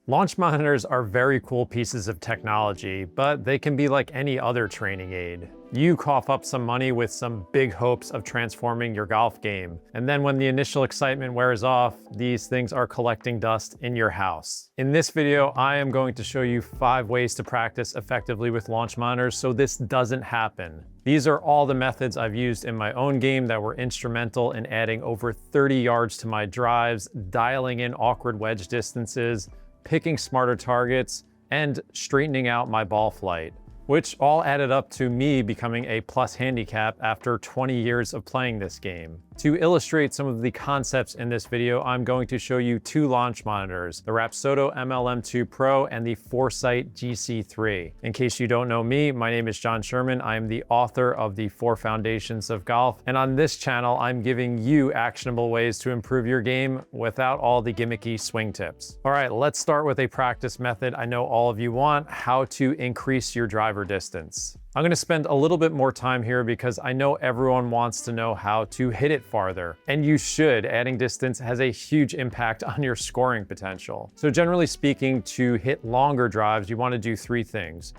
Launch monitors are very cool pieces of technology, but they can be like any other training aid. You cough up some money with some big hopes of transforming your golf game, and then when the initial excitement wears off, these things are collecting dust in your house. In this video, I am going to show you 5 ways to practice effectively with launch monitors so this doesn't happen. These are all the methods I've used in my own game that were instrumental in adding over 30 yards to my drives, dialing in awkward wedge distances, picking smarter targets, and straightening out my ball flight, which all added up to me becoming a plus handicap after 20 years of playing this game. To illustrate some of the concepts in this video, I'm going to show you 2 launch monitors, the Rapsodo MLM2Pro and the Foresight GC3. In case you don't know me, my name is John Sherman. I am the author of the 4 Foundations of Golf, and on this channel, I'm giving you actionable ways to improve your game without all the gimmicky swing tips. All right, let's start with a practice method I know all of you want: how to increase your driver distance. I'm going to spend a little bit more time here because I know everyone wants to know how to hit it farther. And you should. Adding distance has a huge impact on your scoring potential. So generally speaking, to hit longer drives, you want to do 3 things: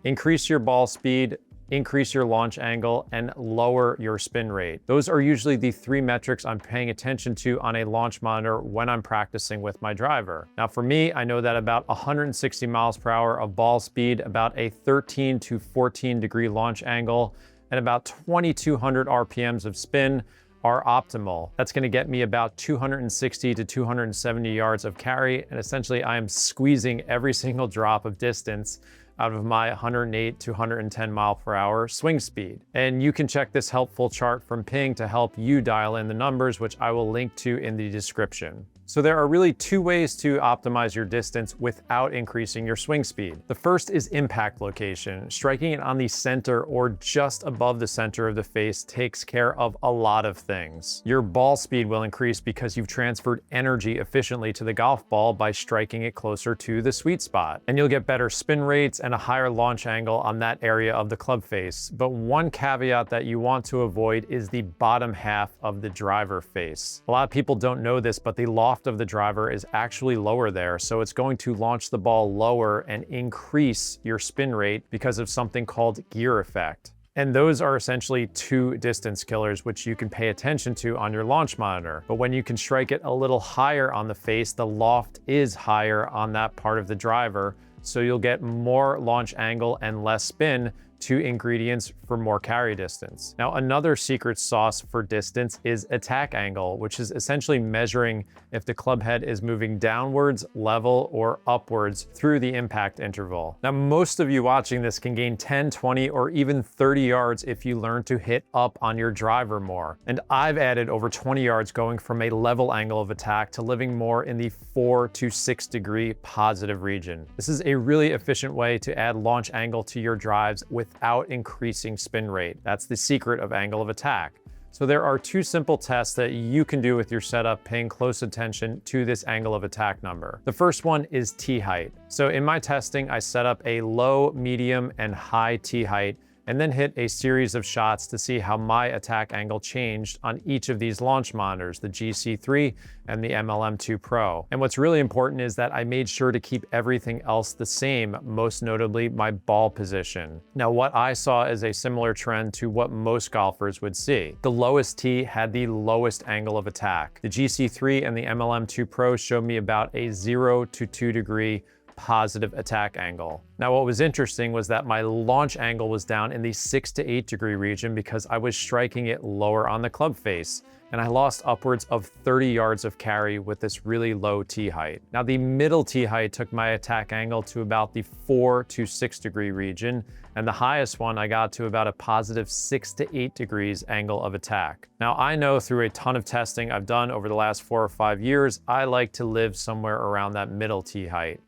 increase your ball speed, increase your launch angle, and lower your spin rate. Those are usually the 3 metrics I'm paying attention to on a launch monitor when I'm practicing with my driver. Now for me, I know that about 160 miles per hour of ball speed, about a 13 to 14 degree launch angle, and about 2,200 RPMs of spin are optimal. That's going to get me about 260 to 270 yards of carry, and essentially I am squeezing every single drop of distance out of my 108 to 110 mile per hour swing speed. And you can check this helpful chart from Ping to help you dial in the numbers, which I will link to in the description. So there are really 2 ways to optimize your distance without increasing your swing speed. The first is impact location. Striking it on the center or just above the center of the face takes care of a lot of things. Your ball speed will increase because you've transferred energy efficiently to the golf ball by striking it closer to the sweet spot. And you'll get better spin rates and a higher launch angle on that area of the club face. But one caveat that you want to avoid is the bottom half of the driver face. A lot of people don't know this, but the loft of the driver is actually lower there, so it's going to launch the ball lower and increase your spin rate because of something called gear effect. And those are essentially 2 distance killers, which you can pay attention to on your launch monitor. But when you can strike it a little higher on the face, the loft is higher on that part of the driver, so you'll get more launch angle and less spin, 2 ingredients for more carry distance. Now, another secret sauce for distance is attack angle, which is essentially measuring if the club head is moving downwards, level, or upwards through the impact interval. Now, most of you watching this can gain 10, 20, or even 30 yards if you learn to hit up on your driver more. And I've added over 20 yards going from a level angle of attack to living more in the 4 to 6 degree positive region. This is a really efficient way to add launch angle to your drives without increasing spin rate. That's the secret of angle of attack. So there are 2 simple tests that you can do with your setup, paying close attention to this angle of attack number. The first one is tee height. So in my testing, I set up a low, medium, and high tee height, and then hit a series of shots to see how my attack angle changed on each of these launch monitors, the GC3 and the MLM2Pro. And what's really important is that I made sure to keep everything else the same, most notably my ball position. Now, what I saw is a similar trend to what most golfers would see. The lowest tee had the lowest angle of attack. The GC3 and the MLM2Pro showed me about a 0 to 2 degree positive attack angle. Now, what was interesting was that my launch angle was down in the 6 to 8 degree region because I was striking it lower on the club face, and I lost upwards of 30 yards of carry with this really low tee height. Now, the middle tee height took my attack angle to about the 4 to 6 degree region, and the highest one I got to about a positive 6 to 8 degrees angle of attack. Now, I know through a ton of testing I've done over the last 4 or 5 years, I like to live somewhere around that middle tee height.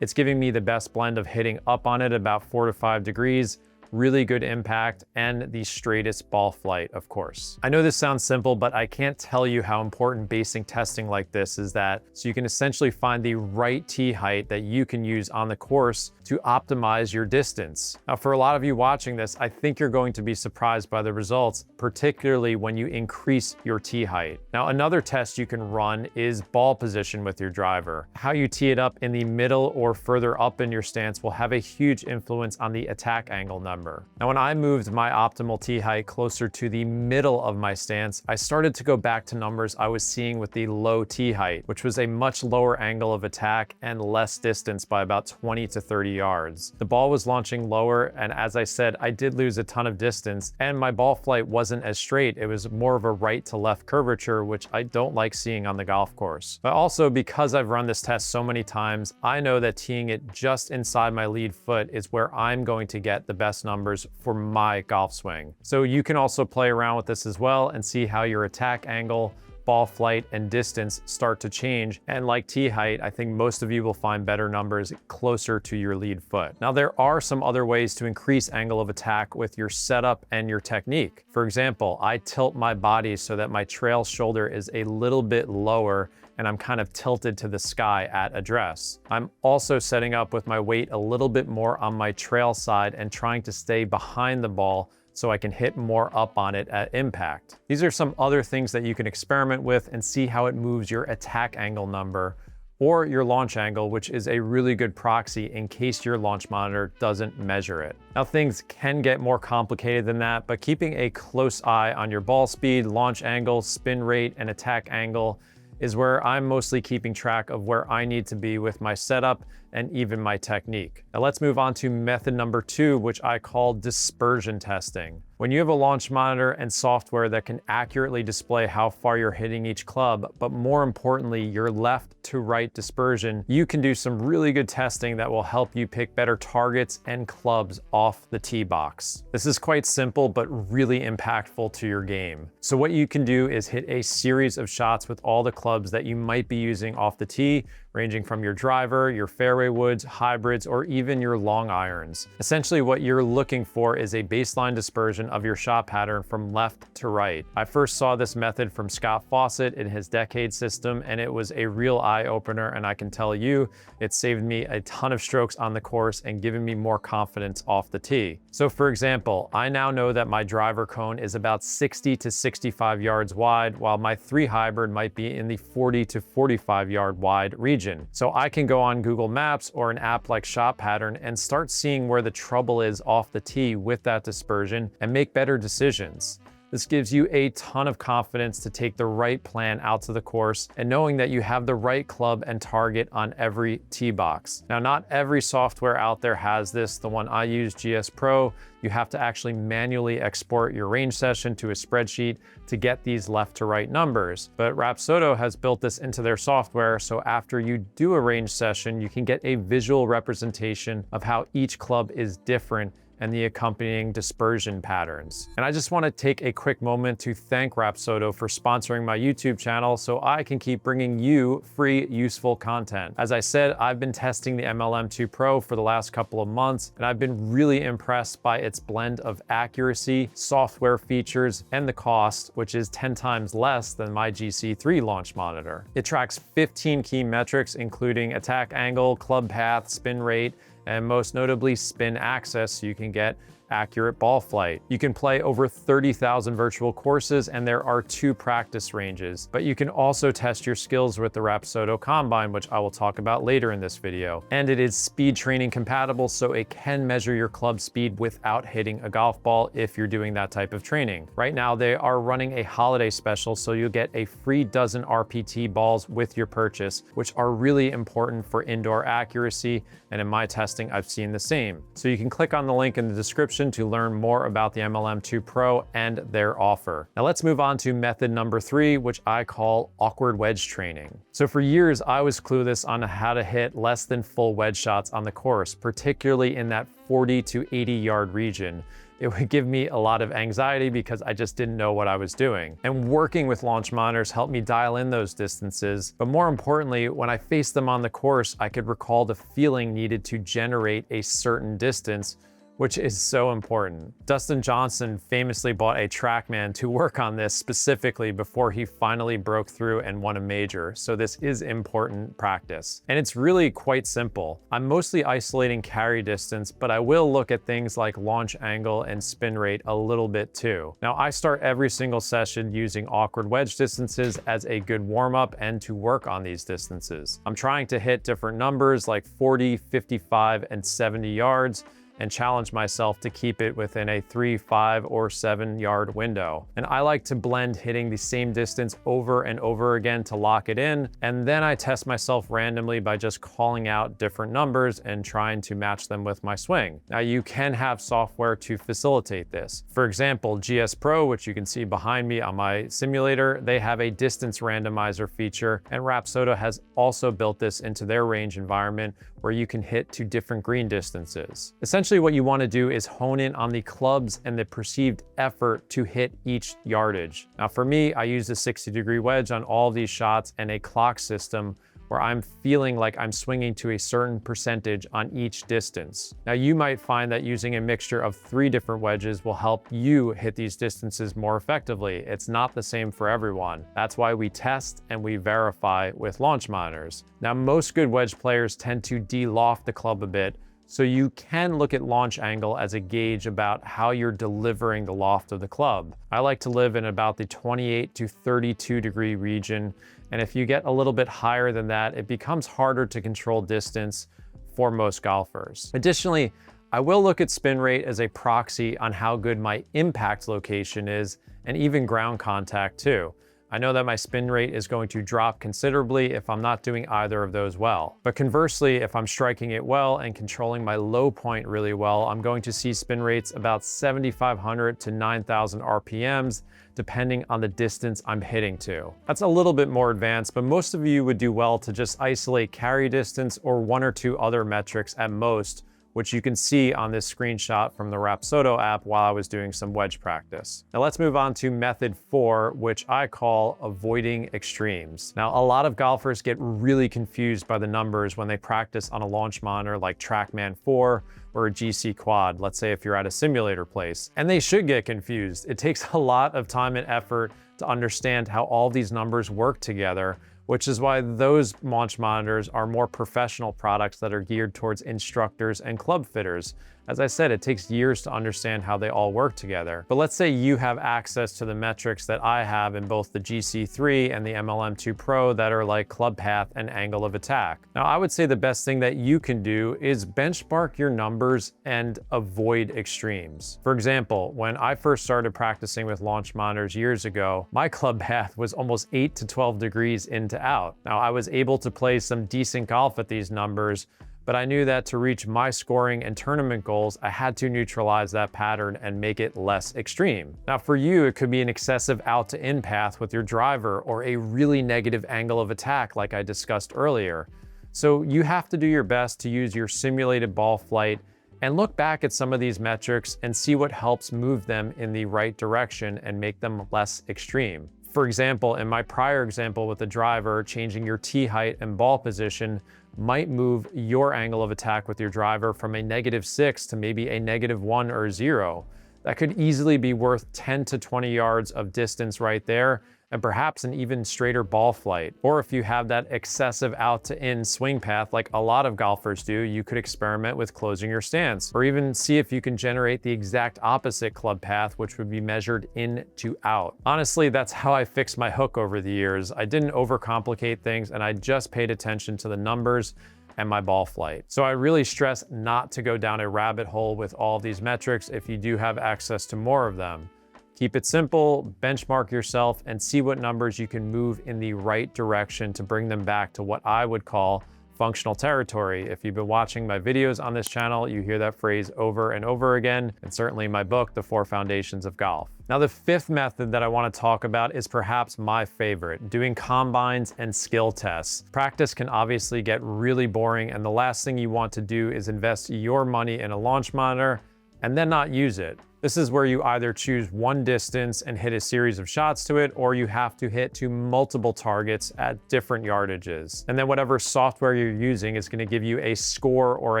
It's giving me the best blend of hitting up on it about 4 to 5 degrees, really good impact, and the straightest ball flight, of course. I know this sounds simple, but I can't tell you how important basing testing like this is so you can essentially find the right tee height that you can use on the course to optimize your distance. Now, for a lot of you watching this, I think you're going to be surprised by the results, particularly when you increase your tee height. Now, another test you can run is ball position with your driver. How you tee it up in the middle or further up in your stance will have a huge influence on the attack angle number. Now, when I moved my optimal tee height closer to the middle of my stance, I started to go back to numbers I was seeing with the low tee height, which was a much lower angle of attack and less distance by about 20 to 30 yards. The ball was launching lower, and as I said, I did lose a ton of distance, and my ball flight wasn't as straight. It was more of a right to left curvature, which I don't like seeing on the golf course. But also, because I've run this test so many times, I know that teeing it just inside my lead foot is where I'm going to get the best numbers for my golf swing. So you can also play around with this as well and see how your attack angle, ball flight, and distance start to change. And like tee height, I think most of you will find better numbers closer to your lead foot. Now, there are some other ways to increase angle of attack with your setup and your technique. For example, I tilt my body so that my trail shoulder is a little bit lower and I'm kind of tilted to the sky at address. I'm also setting up with my weight a little bit more on my trail side and trying to stay behind the ball so I can hit more up on it at impact. These are some other things that you can experiment with and see how it moves your attack angle number or your launch angle, which is a really good proxy in case your launch monitor doesn't measure it. Now, things can get more complicated than that, but keeping a close eye on your ball speed, launch angle, spin rate, and attack angle is where I'm mostly keeping track of where I need to be with my setup and even my technique. Now let's move on to method number 2, which I call dispersion testing. When you have a launch monitor and software that can accurately display how far you're hitting each club, but more importantly, your left to right dispersion, you can do some really good testing that will help you pick better targets and clubs off the tee box. This is quite simple, but really impactful to your game. So what you can do is hit a series of shots with all the clubs that you might be using off the tee, ranging from your driver, your fairway woods, hybrids, or even your long irons. Essentially, what you're looking for is a baseline dispersion of your shot pattern from left to right. I first saw this method from Scott Fawcett in his decade system, and it was a real eye-opener, and I can tell you, it saved me a ton of strokes on the course and given me more confidence off the tee. So for example, I now know that my driver cone is about 60 to 65 yards wide, while my 3 hybrid might be in the 40 to 45 yard wide region. So I can go on Google Maps or an app like Shot Pattern and start seeing where the trouble is off the tee with that dispersion and make better decisions. This gives you a ton of confidence to take the right plan out to the course and knowing that you have the right club and target on every tee box. Now, not every software out there has this. The one I use, GS Pro, you have to actually manually export your range session to a spreadsheet to get these left to right numbers. But Rapsodo has built this into their software, so after you do a range session, you can get a visual representation of how each club is different and the accompanying dispersion patterns. And I just want to take a quick moment to thank Rapsodo for sponsoring my YouTube channel so I can keep bringing you free, useful content. As I said, I've been testing the MLM2Pro for the last couple of months, and I've been really impressed by its blend of accuracy, software features, and the cost, which is 10 times less than my GC3 launch monitor. It tracks 15 key metrics, including attack angle, club path, spin rate, and most notably spin access, so you can get accurate ball flight. You can play over 30,000 virtual courses, and there are 2 practice ranges. But you can also test your skills with the Rapsodo Combine, which I will talk about later in this video. And it is speed training compatible, so it can measure your club speed without hitting a golf ball if you're doing that type of training. Right now, they are running a holiday special, so you'll get a free dozen RPT balls with your purchase, which are really important for indoor accuracy. And in my testing, I've seen the same. So you can click on the link in the description to learn more about the MLM2Pro and their offer. Now let's move on to method number 3, which I call awkward wedge training. So for years, I was clueless on how to hit less than full wedge shots on the course, particularly in that 40 to 80 yard region. It would give me a lot of anxiety because I just didn't know what I was doing. And working with launch monitors helped me dial in those distances. But more importantly, when I faced them on the course, I could recall the feeling needed to generate a certain distance, which is so important. Dustin Johnson famously bought a TrackMan to work on this specifically before he finally broke through and won a major, so this is important practice. And it's really quite simple. I'm mostly isolating carry distance, but I will look at things like launch angle and spin rate a little bit too. Now, I start every single session using awkward wedge distances as a good warm-up and to work on these distances. I'm trying to hit different numbers like 40, 55, and 70 yards, and challenge myself to keep it within a 3, 5, or 7 yard window. And I like to blend hitting the same distance over and over again to lock it in, and then I test myself randomly by just calling out different numbers and trying to match them with my swing. Now, you can have software to facilitate this. For example, GS Pro, which you can see behind me on my simulator, they have a distance randomizer feature, and Rapsodo has also built this into their range environment where you can hit to different green distances. Essentially, what you want to do is hone in on the clubs and the perceived effort to hit each yardage. Now, for me, I use a 60-degree wedge on all of these shots and a clock system where I'm feeling like I'm swinging to a certain percentage on each distance. Now, you might find that using a mixture of 3 different wedges will help you hit these distances more effectively. It's not the same for everyone. That's why we test and we verify with launch monitors. Now, most good wedge players tend to de-loft the club a bit, so you can look at launch angle as a gauge about how you're delivering the loft of the club. I like to live in about the 28 to 32 degree region, and if you get a little bit higher than that, it becomes harder to control distance for most golfers. Additionally, I will look at spin rate as a proxy on how good my impact location is, and even ground contact too. I know that my spin rate is going to drop considerably if I'm not doing either of those well. But conversely, if I'm striking it well and controlling my low point really well, I'm going to see spin rates about 7,500 to 9,000 RPMs, depending on the distance I'm hitting to. That's a little bit more advanced, but most of you would do well to just isolate carry distance or 1 or 2 other metrics at most, which you can see on this screenshot from the Rapsodo app while I was doing some wedge practice. Now let's move on to method 4, which I call avoiding extremes. Now, a lot of golfers get really confused by the numbers when they practice on a launch monitor like TrackMan 4 or a GCQuad, let's say if you're at a simulator place. And they should get confused. It takes a lot of time and effort to understand how all these numbers work together, which is why those launch monitors are more professional products that are geared towards instructors and club fitters. As I said, it takes years to understand how they all work together. But let's say you have access to the metrics that I have in both the GC3 and the MLM2Pro that are like club path and angle of attack. Now, I would say the best thing that you can do is benchmark your numbers and avoid extremes. For example, when I first started practicing with launch monitors years ago, my club path was almost 8 to 12 degrees in to out. Now, I was able to play some decent golf at these numbers, but I knew that to reach my scoring and tournament goals, I had to neutralize that pattern and make it less extreme. Now, for you, it could be an excessive out to in path with your driver or a really negative angle of attack like I discussed earlier. So you have to do your best to use your simulated ball flight and look back at some of these metrics and see what helps move them in the right direction and make them less extreme. For example, in my prior example with the driver, changing your tee height and ball position might move your angle of attack with your driver from a -6 to maybe a -1 or 0. That could easily be worth 10 to 20 yards of distance right there, and perhaps an even straighter ball flight. Or if you have that excessive out to in swing path like a lot of golfers do, you could experiment with closing your stance, or even see if you can generate the exact opposite club path, which would be measured in to out. Honestly, that's how I fixed my hook over the years. I didn't overcomplicate things, and I just paid attention to the numbers and my ball flight. So I really stress not to go down a rabbit hole with all of these metrics if you do have access to more of them. Keep it simple, benchmark yourself, and see what numbers you can move in the right direction to bring them back to what I would call functional territory. If you've been watching my videos on this channel, you hear that phrase over and over again, and certainly my book, The 4 Foundations of Golf. Now, the 5th method that I want to talk about is perhaps my favorite, doing combines and skill tests. Practice can obviously get really boring, and the last thing you want to do is invest your money in a launch monitor and then not use it. This is where you either choose one distance and hit a series of shots to it, or you have to hit to multiple targets at different yardages. And then whatever software you're using is going to give you a score or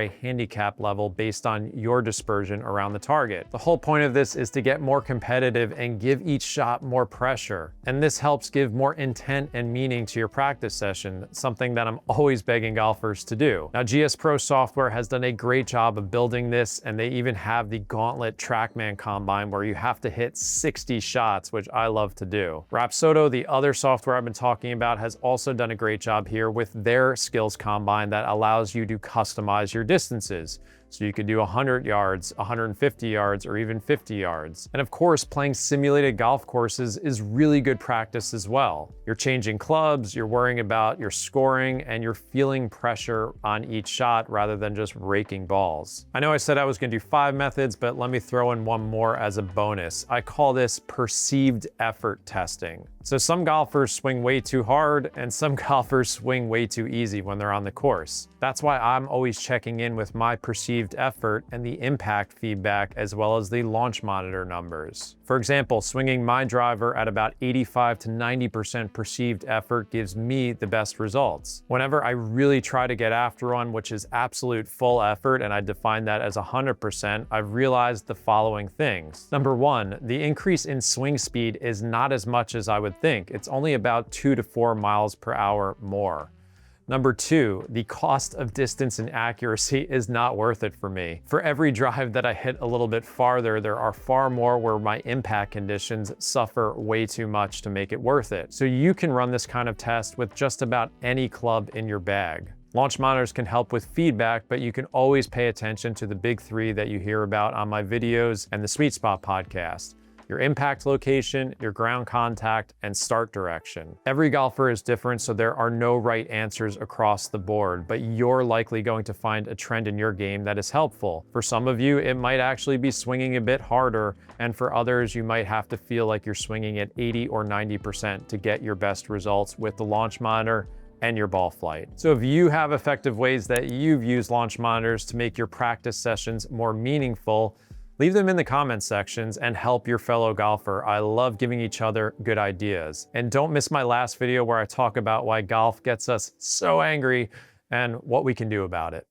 a handicap level based on your dispersion around the target. The whole point of this is to get more competitive and give each shot more pressure. And this helps give more intent and meaning to your practice session, something that I'm always begging golfers to do. Now, GS Pro software has done a great job of building this, and they even have the Gauntlet TrackMan combine where you have to hit 60 shots, which I love to do. Rapsodo, the other software I've been talking about, has also done a great job here with their skills combine that allows you to customize your distances. So you could do 100 yards, 150 yards, or even 50 yards. And of course, playing simulated golf courses is really good practice as well. You're changing clubs, you're worrying about your scoring, and you're feeling pressure on each shot rather than just raking balls. I know I said I was gonna do 5 methods, but let me throw in one more as a bonus. I call this perceived effort testing. So some golfers swing way too hard and some golfers swing way too easy when they're on the course. That's why I'm always checking in with my perceived effort and the impact feedback, as well as the launch monitor numbers. For example, swinging my driver at about 85 to 90% perceived effort gives me the best results. Whenever I really try to get after one, which is absolute full effort, and I define that as 100%, I've realized the following things. Number one, the increase in swing speed is not as much as I would think. It's only about 2 to 4 miles per hour more. Number two, the cost of distance and accuracy is not worth it for me. For every drive that I hit a little bit farther, there are far more where my impact conditions suffer way too much to make it worth it. So you can run this kind of test with just about any club in your bag. Launch monitors can help with feedback, but you can always pay attention to the big 3 that you hear about on my videos and the Sweet Spot podcast: your impact location, your ground contact, and start direction. Every golfer is different, so there are no right answers across the board, but you're likely going to find a trend in your game that is helpful. For some of you, it might actually be swinging a bit harder, and for others, you might have to feel like you're swinging at 80 or 90% to get your best results with the launch monitor and your ball flight. So if you have effective ways that you've used launch monitors to make your practice sessions more meaningful, leave them in the comments sections and help your fellow golfer. I love giving each other good ideas. And don't miss my last video where I talk about why golf gets us so angry and what we can do about it.